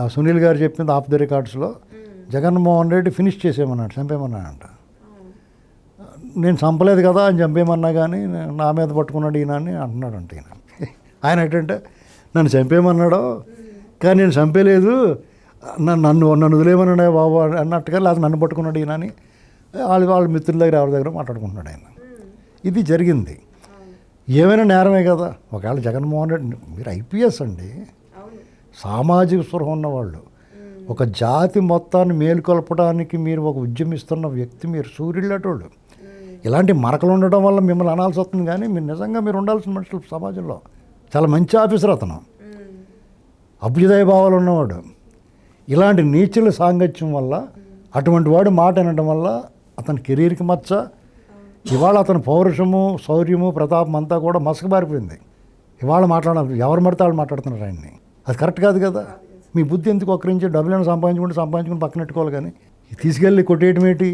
ఆ సునీల్ గారు చెప్పింది ఆఫ్ ది రికార్డ్స్లో జగన్మోహన్ రెడ్డి ఫినిష్ చేసేయమన్నాడు, చంపేయమన్నాడంట. నేను చంపలేదు కదా అని చంపేయమన్నా కానీ నా మీద పట్టుకున్నాడు ఈయన అని అంటున్నాడంట ఈయన. ఆయన ఏంటంటే నన్ను చంపేయమన్నాడు కానీ నేను చంపేయలేదు, నన్ను వదిలేయమన్నాడే బాబు అన్నట్టుగా, లేదా నన్ను పట్టుకున్నాడు ఈయన అని వాళ్ళ మిత్రుల దగ్గర ఎవరి దగ్గర మాట్లాడుకుంటున్నాడు ఆయన. ఇది జరిగింది. ఏమైనా నేరమే కదా. ఒకవేళ జగన్మోహన్ రెడ్డి, మీరు ఐపీఎస్ అండి, సామాజిక స్పృహ ఉన్నవాళ్ళు, ఒక జాతి మొత్తాన్ని మేలుకొల్పడానికి మీరు ఒక ఉద్యమిస్తున్న వ్యక్తి, మీరు సూర్యుళ్ళటోళ్ళు. ఇలాంటి మరకలు ఉండడం వల్ల మిమ్మల్ని అనాల్సి వస్తుంది, కానీ మీరు నిజంగా మీరు ఉండాల్సిన మనుషులు సమాజంలో. చాలా మంచి ఆఫీసర్ అతను, అభ్యుదయ భావాలు ఉన్నవాడు. ఇలాంటి నీచుల సాంగత్యం వల్ల, అటువంటి వాడు మాట వినడం వల్ల అతని కెరీర్కి మచ్చ. ఇవాళ అతని పౌరుషము, శౌర్యము, ప్రతాపం అంతా కూడా మసకబారిపోయింది. ఇవాళ మాట్లాడాలి, ఎవరు పడితే వాళ్ళు మాట్లాడుతున్నారు ఆయన్ని. అది కరెక్ట్ కాదు కదా. మీ బుద్ధి ఎందుకు ఒక్కరించి డబ్బులను సంపాదించుకుని పక్కన పెట్టుకోవాలి, కానీ తీసుకెళ్ళి కొట్టేయటం ఏంటి?